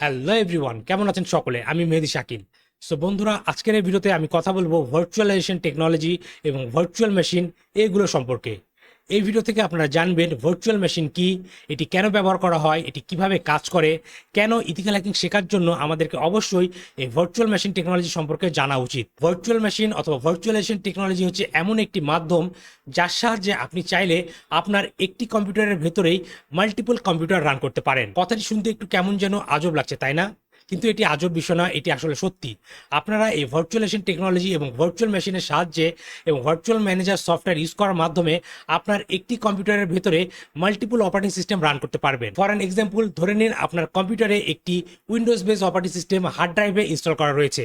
Hello everyone, কেমন আছেন সকলে? আমি মেহেদীশাকিল। সো বন্ধুরা, আজকের এই ভিডিওতে আমি কথা বলবো ভার্চুয়ালাইজেশন টেকনোলজি এবং ভার্চুয়াল মেশিন এগুলো সম্পর্কে। এই ভিডিও থেকে আপনারা জানবেন ভার্চুয়াল মেশিন কি, এটি কেন ব্যবহার করা হয়, এটি কিভাবে কাজ করে, কেন ইথিক্যাল হ্যাকিং শেখার জন্য আমাদেরকে অবশ্যই এই ভার্চুয়াল মেশিন টেকনোলজি সম্পর্কে জানা উচিত। ভার্চুয়াল মেশিন অথবা ভার্চুয়ালাইজেশন টেকনোলজি হচ্ছে এমন একটি মাধ্যম যার সাহায্যে আপনি চাইলে আপনার একটি কম্পিউটারের ভেতরেই মাল্টিপল কম্পিউটার রান করতে পারেন। কথাটি শুনতে একটু কেমন যেন আজব লাগছে, তাই না? কিন্তু এটি আজব বিষয় না, এটি আসলে সত্যি। আপনারা এই ভার্চুয়ালাইজেশন টেকনোলজি এবং ভার্চুয়াল মেশিনের সাহায্যে এবং ভার্চুয়াল ম্যানেজার সফটওয়্যার ইউজ করার মাধ্যমে আপনার একটি কম্পিউটারের ভেতরে মাল্টিপল অপারেটিং সিস্টেম রান করতে পারবেন। ফর অ্যান এক্সাম্পল, ধরে নিন আপনার কম্পিউটারে একটি Windows base operating system hard ড্রাইভে ইনস্টল করা রয়েছে।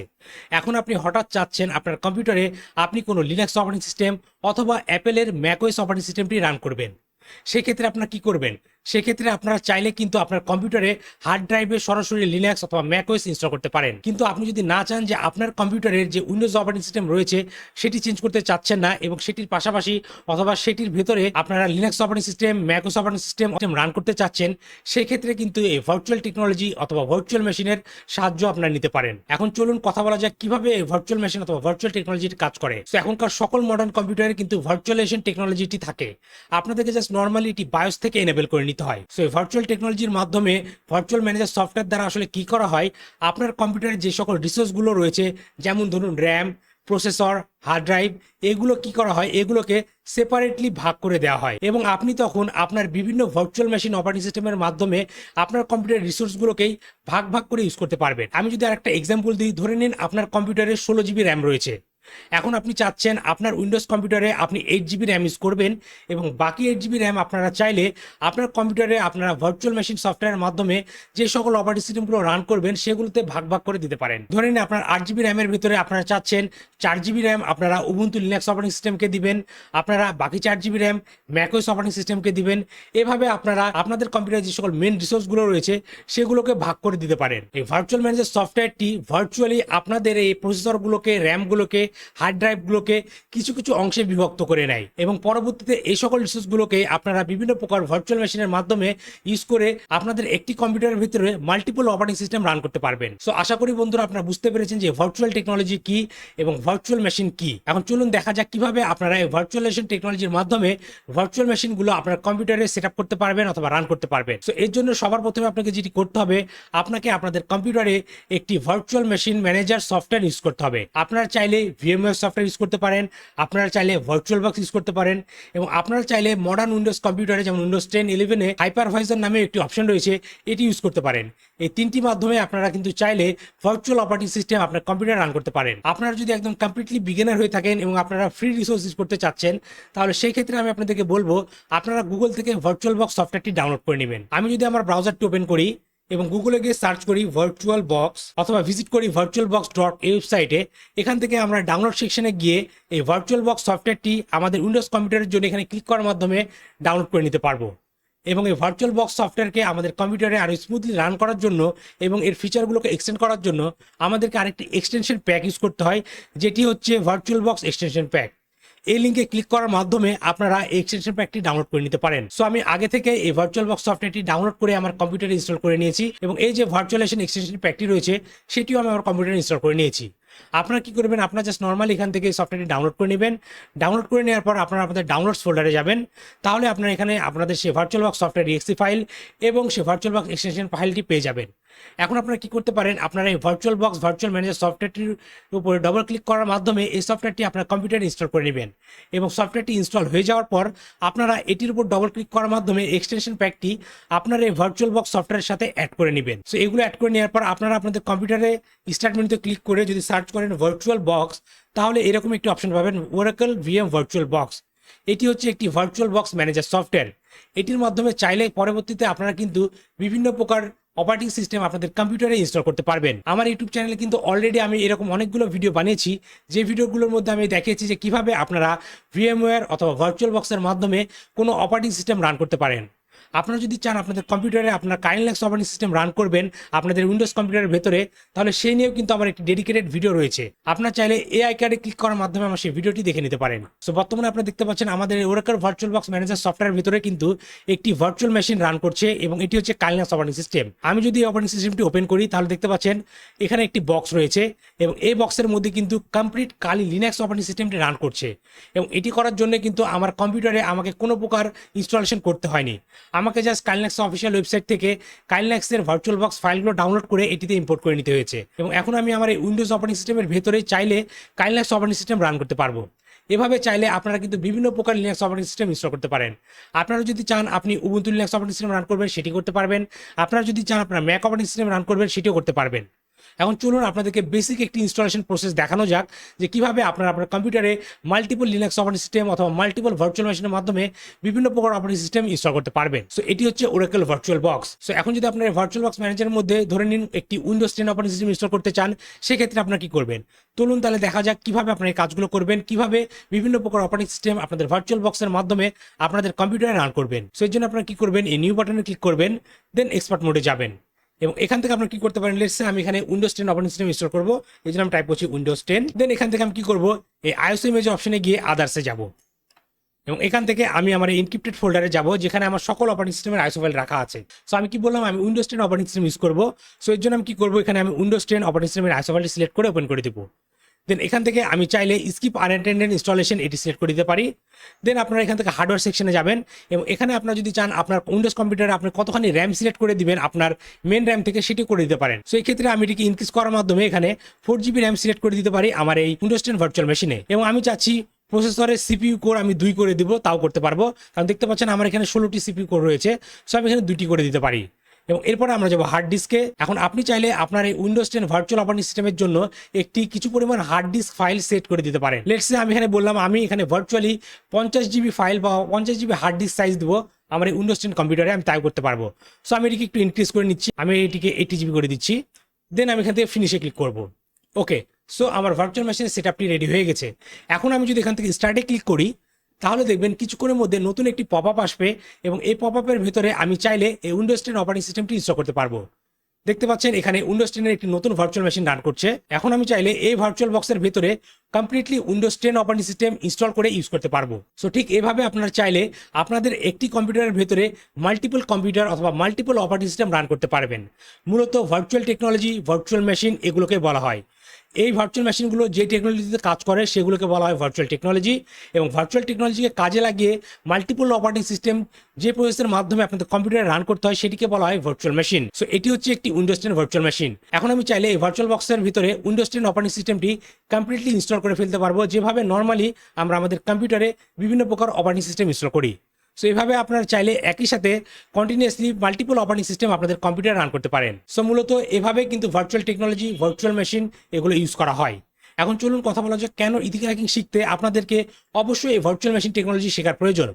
এখন আপনি হঠাৎ চাচ্ছেন আপনার কম্পিউটারে আপনি কোনো লিনাক্স অপারেটিং সিস্টেম অথবা অ্যাপেলের ম্যাকওএস অপারেটিং সিস্টেমটি রান করবেন। সেক্ষেত্রে আপনারা কি করবেন? সেক্ষেত্রে আপনারা চাইলে কিন্তু আপনার কম্পিউটারে হার্ড ড্রাইভে সরাসরি লিনাক্স অথবা ম্যাকওএস ইনস্টল করতে পারেন। কিন্তু আপনি যদি না চান যে আপনার কম্পিউটারের যে উইন্ডোজ অপারেটিং সিস্টেম রয়েছে সেটি চেঞ্জ করতে চাচ্ছেন না এবং সেটির পাশাপাশি অথবা সেটির ভেতরে আপনারা Linux operating system, macOS operating system run করতে চাচ্ছেন, সেক্ষেত্রে কিন্তু এই ভার্চুয়াল টেকনোলজি অথবা ভার্চুয়াল মেশিনের সাহায্য আপনারা নিতে পারেন। এখন চলুন কথা বলা যাক কিভাবে এই ভার্চুয়াল মেশিন অথবা ভার্চুয়াল টেকনোলজিটি কাজ করে। তো এখনকার সকল মডার্ন কম্পিউটারে কিন্তু ভার্চুয়ালাইজেশন টেকনোলজিটি থাকে। আপনাদেরকে জাস্ট নর্মালি এটি বায়োস থেকে এনেবল করে নিতে হয়। সো এই ভার্চুয়াল টেকনোলজির মাধ্যমে ভার্চুয়াল ম্যানেজার সফটওয়্যার দ্বারা আসলে কি করা হয়, আপনার কম্পিউটারে যে সকল রিসোর্সগুলো রয়েছে, যেমন ধরুন র্যাম, প্রসেসর, হার্ড ড্রাইভ, এগুলো কি করা হয়, এগুলোকে সেপারেটলি ভাগ করে দেওয়া হয় এবং আপনি তখন আপনার বিভিন্ন ভার্চুয়াল মেশিন অপারেটিং সিস্টেমের মাধ্যমে আপনার কম্পিউটারের রিসোর্সগুলোকেই ভাগ ভাগ করে ইউজ করতে পারবেন। আমি যদি আরেকটা এক্সাম্পল দিই, ধরে নিন আপনার কম্পিউটারে 16 GB র্যাম রয়েছে। এখন আপনি চাচ্ছেন আপনার উইন্ডোজ কম্পিউটারে আপনি 8 GB র্যাম ইউজ করবেন এবং বাকি 8 GB র্যাম আপনারা চাইলে আপনার কম্পিউটারে আপনারা ভার্চুয়াল মেশিন সফটওয়্যারের মাধ্যমে যে সকল অপারেটিং সিস্টেমগুলো রান করবেন সেগুলোতে ভাগ ভাগ করে দিতে পারেন। ধরে নিন আপনার 8 GB র্যামের ভিতরে আপনারা চাচ্ছেন 4 GB র্যাম আপনারা উবুন্টু লিনাক্স অপারেটিং সিস্টেমকে দিবেন, আপনারা বাকি 4 GB র্যাম ম্যাকওএস অপারেটিং সিস্টেমকে দিবেন। এভাবে আপনারা আপনাদের কম্পিউটারে যে সকল মেন রিসোর্সগুলো রয়েছে সেগুলোকে ভাগ করে দিতে পারেন। এই ভার্চুয়াল ম্যানেজার সফটওয়্যারটি ভার্চুয়ালি আপনাদের এই প্রসেসরগুলোকে, র্যামগুলোকে, হার্ড ড্রাইভগুলোকে কিছু কিছু অংশে বিভক্ত করে নেয় এবং পরবর্তীতে এই সকল রিসোর্সগুলোকে আপনারা বিভিন্ন প্রকার ভার্চুয়াল মেশিনের মাধ্যমে ইউজ করে আপনাদের একটি কম্পিউটারের ভিতরে মাল্টিপল অপারেটিং সিস্টেম রান করতে পারবেন। সো আশা করি বন্ধুরা আপনারা বুঝতে পেরেছেন যে ভার্চুয়াল টেকনোলজি কি এবং ভার্চুয়াল মেশিন কি। এখন চলুন দেখা যাক কিভাবে আপনারা এই ভার্চুয়ালাইজেশন টেকনোলজির মাধ্যমে ভার্চুয়াল মেশিনগুলো আপনার কম্পিউটারে সেট আপ করতে পারবেন অথবা রান করতে পারবেন। সো এর জন্য সবার প্রথমে আপনাকে যেটি করতে হবে, আপনাকে আপনাদের কম্পিউটারে একটি virtual machine manager software use করতে হবে। আপনারা চাইলে ভিএমওয়্যার সফটওয়্যার ইউজ করতে পারেন, আপনারা চাইলে VirtualBox ইউজ করতে পারেন এবং আপনারা চাইলে মডার্ন উইন্ডোজ কম্পিউটারে যেমন উইন্ডোজ 10, 11-এ হাইপারভাইজার নামে একটি অপশন রয়েছে, এটি ইউজ করতে পারেন। এই তিনটি মাধ্যমে আপনারা কিন্তু চাইলে ভার্চুয়াল অপারেটিং সিস্টেম আপনার কম্পিউটারে রান করতে পারেন। আপনারা যদি একদম কমপ্লিটলি বিগিনার হয়ে থাকেন এবং আপনারা ফ্রি রিসোর্স ইউজ করতে চাচ্ছেন, তাহলে সেই ক্ষেত্রে আমি আপনাদেরকে বলবো আপনারা গুগল থেকে VirtualBox সফটওয়্যারটি ডাউনলোড করে নেবেন। আমি যদি আমার ব্রাউজারটি ওপেন করি এবং গুগলে গিয়ে সার্চ করি VirtualBox অথবা ভিজিট করি virtualbox.এই ওয়েবসাইটে, এখান থেকে আমরা ডাউনলোড সেকশনে গিয়ে এই VirtualBox সফটওয়্যারটি আমাদের উইন্ডোজ কম্পিউটারের জন্য এখানে ক্লিক করার মাধ্যমে ডাউনলোড করে নিতে পারবো এবং এই VirtualBox সফটওয়্যারকে আমাদের কম্পিউটারে আরও স্মুথলি রান করার জন্য এবং এর ফিচারগুলোকে এক্সটেন্ড করার জন্য আমাদেরকে আরেকটি এক্সটেনশন প্যাক ইউজ করতে হয়, যেটি হচ্ছে VirtualBox এক্সটেনশন প্যাক। এই লিঙ্কে ক্লিক করার মাধ্যমে আপনারা এই এক্সটেনশন প্যাকটি ডাউনলোড করে নিতে পারেন। সো আমি আগে থেকে এই VirtualBox সফটওয়্যারটি ডাউনলোড করে আমার কম্পিউটারে ইনস্টল করে নিয়েছি এবং এই যে ভার্চুয়ালাইজেশন এক্সটেনশন প্যাকটি রয়েছে সেটিও আমি আমার কম্পিউটারে ইনস্টল করে নিয়েছি। আপনারা কি করবেন, আপনারা জাস্ট নর্মালি এখান থেকে সফটওয়্যারটি ডাউনলোড করে নেবেন। ডাউনলোড করে নেওয়ার পর আপনারা আপনাদের ডাউনলোডস ফোল্ডারে যাবেন, তাহলে আপনারা এখানে আপনাদের সেই VirtualBox সফটওয়্যার exe ফাইল এবং সেই VirtualBox এক্সটেনশন ফাইলটি পেয়ে যাবেন। এখন আপনারা কি করতে পারেন, আপনারা এই VirtualBox ভার্চুয়াল ম্যানেজার সফটওয়্যারটির উপরে ডবল ক্লিক করার মাধ্যমে এই সফটওয়্যারটি আপনার কম্পিউটারে ইনস্টল করে নেবেন এবং সফটওয়্যারটি ইনস্টল হয়ে যাওয়ার পর আপনারা এটির উপর ডবল ক্লিক করার মাধ্যমে এক্সটেনশন প্যাকটি আপনার এই VirtualBox সফটওয়্যারের সাথে অ্যাড করে নেবেন। সো এগুলো অ্যাড করে নেওয়ার পর আপনারা আপনাদের কম্পিউটারে স্টার্ট মেনুতে ক্লিক করে যদি সার্চ করেন VirtualBox, তাহলে এরকম একটি অপশন পাবেন, Oracle VM VirtualBox। এটি হচ্ছে একটি VirtualBox ম্যানেজার সফটওয়্যার। এটির মাধ্যমে চাইলে পরবর্তীতে আপনারা কিন্তু বিভিন্ন প্রকার অপারেটিং সিস্টেম আপনাদের কম্পিউটারে ইনস্টল করতে পারবেন। আমার ইউটিউব চ্যানেলে কিন্তু অলরেডি আমি এরকম অনেকগুলো ভিডিও বানিয়েছি, যে ভিডিওগুলোর মধ্যে আমি দেখিয়েছি যে কিভাবে আপনারা ভিএমওয়্যার অথবা VirtualBox এর মাধ্যমে কোনো অপারেটিং সিস্টেম রান করতে পারেন। আপনারা যদি চান আপনাদের কম্পিউটারে আপনার কাইনেক্স অপারেটিং সিস্টেম রান করবেন আপনাদের উইন্ডোজ কম্পিউটারের ভেতরে, তাহলে সেই নিয়েও কিন্তু আমার একটি ডেডিকেটেড ভিডিও রয়েছে। আপনার চাইলে এই আইকনে ক্লিক করার মাধ্যমে আমার সেই ভিডিওটি দেখে নিতে পারেন। সো বর্তমানে আপনারা দেখতে পাচ্ছেন আমাদের ওরাকল ভার্চুয়ালবক্স ম্যানেজার সফটওয়্যারের ভিতরে কিন্তু একটি ভার্চুয়াল মেশিন রান করছে এবং এটি হচ্ছে কাইনেক্স অপারেটিং সিস্টেম। আমি যদি এই অপারেটিং সিস্টেমটি ওপেন করি তাহলে দেখতে পাচ্ছেন এখানে একটি বক্স রয়েছে এবং এই বক্সের মধ্যে কিন্তু কমপ্লিট কালি লিনাক্স অপারেটিং সিস্টেমটি রান করছে এবং এটি করার জন্য কিন্তু আমার কম্পিউটারে আমাকে কোনো প্রকার ইনস্টলেশন করতে হয়নি। আমাকে জাস্ট কাইনেক্স অফিসিয়াল ওয়েবসাইট থেকে কাইনেক্সের ভার্চুয়ালবক্স ফাইলগুলো ডাউনলোড করে এটিতে ইম্পোর্ট করে নিতে হয়েছে এবং এখন আমি আমার এই উইন্ডোজ অপারেটিং সিস্টেমের ভেতরে চাইলে কাইনেক্স অপারেটিং সিস্টেম রান করতে পারবো। এভাবে চাইলে আপনারা কিন্তু বিভিন্ন প্রকার লিনাক্স অপারেটিং সিস্টেম ইনস্টল করতে পারেন। আপনারা যদি চান আপনি Ubuntu Linux operating system run করবেন সেটি করতে পারবেন। আপনারা যদি চান আপনারা ম্যাক অপারেটিং সিস্টেম রান করবেন সেটিও করতে পারবেন। এখন চলুন আপনাদেরকে বেসিক একটি ইনস্টলেশন প্রসেস দেখানো যাক যে কিভাবে আপনারা আপনার কম্পিউটারে মাল্টিপল লিনাক্স অপারেটিং সিস্টেম অথবা মাল্টিপল ভার্চুয়াল মেশিনের মাধ্যমে বিভিন্ন প্রকার অপারেটিং সিস্টেম ইনস্টল করতে পারবেন। সো এটি হচ্ছে ওরাকল ভার্চুয়ালবক্স। সো এখন যদি আপনার ভার্চুয়ালবক্স ম্যানেজারের মধ্যে ধরে নিন একটি উইন্ডোজ 10 অপারেটিং সিস্টেম ইনস্টল করতে চান, সেক্ষেত্রে আপনারা কি করবেন চলুন তাহলে দেখা যাক কিভাবে আপনারা এই কাজগুলো করবেন, কিভাবে বিভিন্ন প্রকার অপারেটিং সিস্টেম আপনাদের ভার্চুয়ালবক্সের মাধ্যমে আপনাদের কম্পিউটারে রান করবেন। সো এর জন্য আপনারা কি করবেন, এই নিউ বাটনে ক্লিক করবেন, দেন এক্সপার্ট মোডে যাবেন এবং এখান থেকে আপনারা কি করতে পারেন, লেটস সে আমি এখানে উইন্ডোজ 10 অপারেটিং সিস্টেম ইনস্টল করব, এই জন্য আমি টাইপ করছি উইন্ডোজ 10। দেন এখান থেকে আমি কি করব, এই আইওএস ইমেজ অপশনে গিয়ে আদার্সে যাব এবং এখান থেকে আমি আমার এনক্রিপ্টেড ফোল্ডারে যাব যেখানে আমার সকল অপারেটিং সিস্টেমের আইসো ফাইল রাখা আছে। সো আমি কি বললাম, আমি উইন্ডোজ 10 অপারেটিং সিস্টেম ইউজ করব। সো এর জন্য আমি কি করব, এখানে আমি উইন্ডোজ 10 অপারেটিং সিস্টেমের আইসো ফাইলটি সিলেক্ট করে ওপেন করে দেবো। দেন এখান থেকে আমি চাইলে স্কিপ আনঅ্যাটেন্ডেড ইনস্টলেশন এটি সিলেক্ট করে দিতে পারি। দেন আপনারা এখান থেকে হার্ডওয়্যার সেকশনে যাবেন এবং এখানে আপনারা যদি চান আপনার উইন্ডোজ কম্পিউটারে আপনি কতখানি র্যাম সিলেক্ট করে দিবেন আপনার মেন র্যাম থেকে সেটি করে দিতে পারেন। সো এই ক্ষেত্রে আমি এটিকে ইনক্রিজ করার মাধ্যমে এখানে 4GB র্যাম সিলেক্ট করে দিতে পারি আমার এই উইন্ডোজ 10 ভার্চুয়াল মেশিনে এবং আমি চাচ্ছি প্রসেসরের সিপিইউ কোর আমি 2 করে দিব, তাও করতে পারবো, কারণ দেখতে পাচ্ছেন আমার এখানে 16টি সিপিইউ কোর রয়েছে। সো আমি এখানে 2টি করে দিতে পারি এবং এরপরে আমরা যাবো হার্ড ডিস্কে। এখন আপনি চাইলে আপনার এই উইন্ডোজ 10 ভার্চুয়াল অপারেটিং সিস্টেমের জন্য একটি কিছু পরিমাণ হার্ড ডিস্ক ফাইল সেট করে দিতে পারেন। লেটস সে আমি এখানে বললাম আমি এখানে ভার্চুয়ালি 50GB ফাইল বা 50GB হার্ড ডিস্ক সাইজ দেবো আমার এই উইন্ডোজ 10 কম্পিউটারে, আমি তাই করতে পারবো। সো আমি এটিকে একটু ইনক্রিজ করে নিচ্ছি, আমি এটিকে 80GB করে দিচ্ছি। দেন আমি এখান থেকে ফিনিশে ক্লিক করবো। ওকে, সো আমার ভার্চুয়াল মেশিনের সেটআপটি রেডি হয়ে গেছে। এখন আমি যদি এখান থেকে স্টার্টে ক্লিক করি তাহলে দেখবেন কিছুক্ষণের মধ্যে নতুন একটি পপ আপ আসবে এবং এই পপ আপের ভেতরে আমি চাইলে এই উইন্ডোজ 10 অপারেটিং সিস্টেমটি ইনস্টল করতে পারবো। দেখতে পাচ্ছেন এখানে উইন্ডোজ 10 এর একটি নতুন ভার্চুয়াল মেশিন রান করছে। এখন আমি চাইলে এই ভার্চুয়াল বক্সের ভেতরে completely Windows 10 operating system install করে ইউজ করতে পারবো। সো ঠিক এভাবে আপনারা চাইলে আপনাদের একটি কম্পিউটারের ভেতরে মাল্টিপল কম্পিউটার অথবা মাল্টিপল অপারেটিং সিস্টেম রান করতে পারবেন। মূলত ভার্চুয়াল টেকনোলজি, ভার্চুয়াল মেশিন এগুলোকে বলা হয়। এই ভার্চুয়াল মেশিনগুলো যে টেকনোলজিতে কাজ করে সেগুলোকে বলা হয় ভার্চুয়াল টেকনোলজি এবং ভার্চুয়াল টেকনোলজিকে কাজে লাগিয়ে মাল্টিপল অপারেটিং সিস্টেম যে প্রসেসের মাধ্যমে আপনাদের কম্পিউটারে রান করতে হয় সেটিকে বলা হয় ভার্চুয়াল মেশিন। সো এটি হচ্ছে একটি উইন্ডোজ 10 ভার্চুয়াল মেশিন। এখন আমি চাইলে এই ভার্চুয়াল বক্সের ভিতরে উইন্ডোজ 10 অপারেটিং সিস্টেমটি কমপ্লিটলি ইনস্টল করে ফেলতে পারবো, যেভাবে নর্মালি আমরা আমাদের কম্পিউটারে বিভিন্ন প্রকার অপারেটিং সিস্টেম ইনস্টল করি। সো এইভাবে আপনারা চাইলে একই সাথে কন্টিনিউয়াসলি মাল্টিপল অপারেটিং সিস্টেম আপনাদের কম্পিউটারে রান করতে পারেন। সো মূলত এভাবে কিন্তু ভার্চুয়াল টেকনোলজি, ভার্চুয়াল মেশিন এগুলো ইউজ করা হয়। এখন চলুন কথা বলা যাক কেন ইথিক্যাল হ্যাকিং শিখতে আপনাদেরকে অবশ্যই এই ভার্চুয়াল মেশিন টেকনোলজি শেখার প্রয়োজন।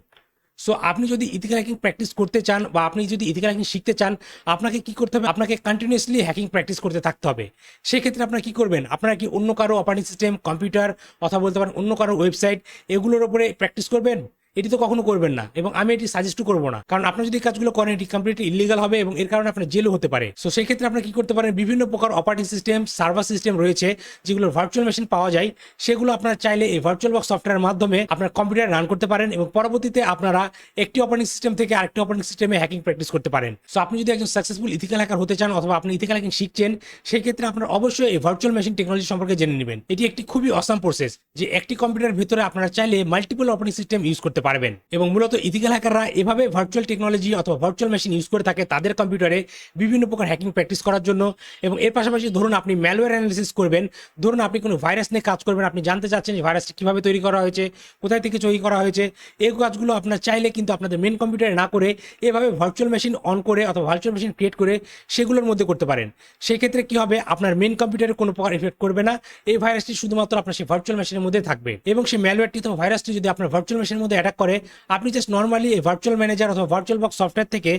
সো আপনি যদি ইথিক্যাল হ্যাকিং প্র্যাকটিস করতে চান বা আপনি যদি ইথিক্যাল হ্যাকিং শিখতে চান, আপনাকে কি করতে হবে, আপনাকে কন্টিনিউয়াসলি হ্যাকিং প্র্যাকটিস করতে থাকতে হবে। সেক্ষেত্রে আপনারা কি করবেন, আপনারা কি অন্য কারো অপারেটিং সিস্টেম, কম্পিউটার অথবা বলতে পারেন অন্য কারো ওয়েবসাইট এগুলোর উপরে প্র্যাকটিস করবেন? এটি তো কখনো করবেন না এবং আমি এটি সাজেস্ট করবো না, কারণ আপনি যদি কাজগুলো করেন এটি কমপ্লিটলি ইলিগাল হবে এবং এর কারণে আপনার জেলও হতে পারে। সো সেই ক্ষেত্রে আপনারা কি করতে পারেন, বিভিন্ন প্রকার অপারেটিং সিস্টেম, সার্ভার সিস্টেম রয়েছে যেগুলো ভার্চুয়াল মেশিন পাওয়া যায়, সেগুলো আপনারা চাইলে এই ভার্চুয়াল বক্স সফটওয়্যারের মাধ্যমে আপনার কম্পিউটারে রান করতে পারেন এবং পরবর্তীতে আপনারা একটি অপারেটিং সিস্টেম থেকে আরেকটি অপারেটিং সিস্টেমে হ্যাকিং প্র্যাকটিস করতে পারেন। সো আপনি যদি একজন সাকসেসফুল ইথিক্যাল হ্যাকার হতে চান অথবা আপনি ইথিক্যাল হ্যাকিং শিখছেন, সেই ক্ষেত্রে আপনারা অবশ্যই এই ভার্চুয়াল মেশিন টেকনোলজি সম্পর্কে জেনে নেবেন। এটি একটি খুবই অসাম প্রসেস যে একটি কম্পিউটারের ভিতরে আপনারা চাইলে মাল্টিপল অপারেটিং সিস্টেম ইউজ করতে পারবেন এবং মূলত ইথিক্যাল হ্যাকাররা এভাবে ভার্চুয়াল টেকনোলজি অথবা ভার্চুয়াল মেশিন ইউজ করে থাকে তাদের কম্পিউটারে বিভিন্ন প্রকার হ্যাকিং প্র্যাকটিস করার জন্য। এবং এর পাশাপাশি ধরুন আপনি ম্যালওয়্যার অ্যানালিসিস করবেন, ধরুন আপনি কোনো ভাইরাস নিয়ে কাজ করবেন, আপনি জানতে চাচ্ছেন যে ভাইরাসটি কীভাবে তৈরি করা হয়েছে, কোথায় থেকে তৈরি করা হয়েছে, এই কাজগুলো আপনার চাইলে কিন্তু আপনাদের মেন কম্পিউটারে না করে এভাবে ভার্চুয়াল মেশিন অন করে অথবা ভার্চুয়াল মেশিন ক্রিয়েট করে সেগুলোর মধ্যে করতে পারেন। সেই ক্ষেত্রে কি হবে, আপনার মেন কম্পিউটারে কোনো প্রকার এফেক্ট করবে না, এই ভাইরাসটি শুধুমাত্র আপনার সেই ভার্চুয়াল মেশিনের মধ্যে থাকবে এবং সেই ম্যালওয়্যারটি অথবা ভাইরাসটি যদি আপনার ভার্চুয়াল মেশিনের মধ্যে অ্যাটাক করে, আপনি জাস্ট নর্মালি এই ভার্চুয়াল ম্যানেজার অথবা ভার্চুয়াল বক্স সফটওয়্যার থেকে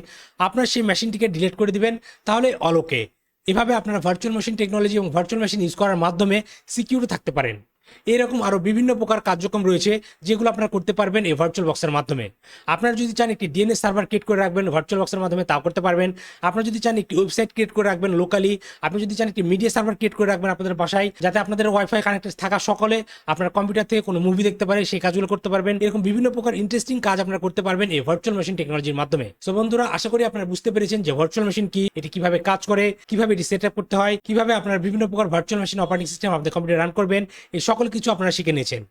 আপনার সেই মেশিনটিকে ডিলিট করে দিবেন, তাহলে অলোকে। এভাবে আপনারা ভার্চুয়াল মেশিন টেকনোলজি এবং ভার্চুয়াল মেশিন ইউজ করার মাধ্যমে সিকিউর থাকতে পারেন। এরকম আরও বিভিন্ন প্রকার কার্যক্রম রয়েছে যেগুলো আপনারা করতে পারবেন এই ভার্চুয়াল বক্সের মাধ্যমে। আপনারা যদি চান একটি ডিএনএস সার্ভার ক্রিয়েট করে রাখবেন ভার্চুয়াল বক্সের মাধ্যমে, তাও করতে পারবেন। আপনারা যদি চান একটি ওয়েবসাইট ক্রিয়েট করে রাখবেন লোকালি, আপনি যদি চান একটি মিডিয়া সার্ভার ক্রিয়েট করে রাখবেন আপনাদের বাসায়, যাতে আপনাদের ওয়াইফাই কানেক্টেড থাকা সকলে আপনার কম্পিউটার থেকে কোনো মুভি দেখতে পারে, সেই কাজগুলো করতে পারবেন। এরকম বিভিন্ন প্রকার ইন্টারেস্টিং কাজ আপনারা করতে পারবেন এই ভার্চুয়াল মেশিন টেকনোলজির মাধ্যমে। সো বন্ধুরা, আশা করি আপনারা বুঝতে পেরেছেন যে ভার্চুয়াল মেশিন কি, এটি কিভাবে কাজ করে, কিভাবে এটি সেট আপ করতে হয়, কিভাবে আপনারা বিভিন্ন প্রকার ভার্চুয়াল মেশিন অপারেটিং সিস্টেম আপনাদের কম্পিউটারে রান করবেন, এই সকল কিছু আপনারা শিখে নিয়েছেন।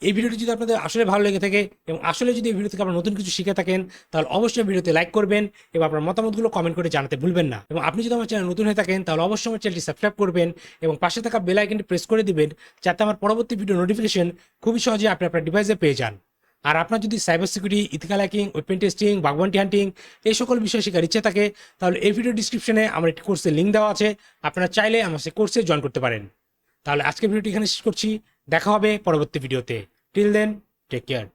এই ভিডিওটি যদি আপনাদের আসলে ভালো লেগে থাকে এবং আসলে যদি এই ভিডিও থেকে আপনারা নতুন কিছু শিখে থাকেন, তাহলে অবশ্যই ভিডিওতে লাইক করবেন এবং আপনার মতামতগুলো কমেন্ট করে জানাতে ভুলবেন না। এবং আপনি যদি আমার চ্যানেল নতুন হয়ে থাকেন, তাহলে অবশ্যই আমার চ্যানেলটি সাবস্ক্রাইব করবেন এবং পাশে থাকা বেল আইকনটি প্রেস করে দিবেন, যাতে আমার পরবর্তী ভিডিও নোটিফিকেশন খুবই সহজে আপনি আপনার ডিভাইসে পেয়ে যান। আর আপনার যদি cyber security, ethical hacking, open testing, bug bounty hunting এই সকল বিষয় শেখার ইচ্ছে থাকে, তাহলে এই ভিডিও ডিসক্রিপশনে আমার একটি কোর্সের লিঙ্ক দেওয়া আছে, আপনারা চাইলে আমার সেই কোর্সে জয়েন করতে পারেন। তাহলে আজকের ভিডিওটি এখানে শেষ করছি, দেখা হবে পরবর্তী ভিডিওতে। Till then, take care.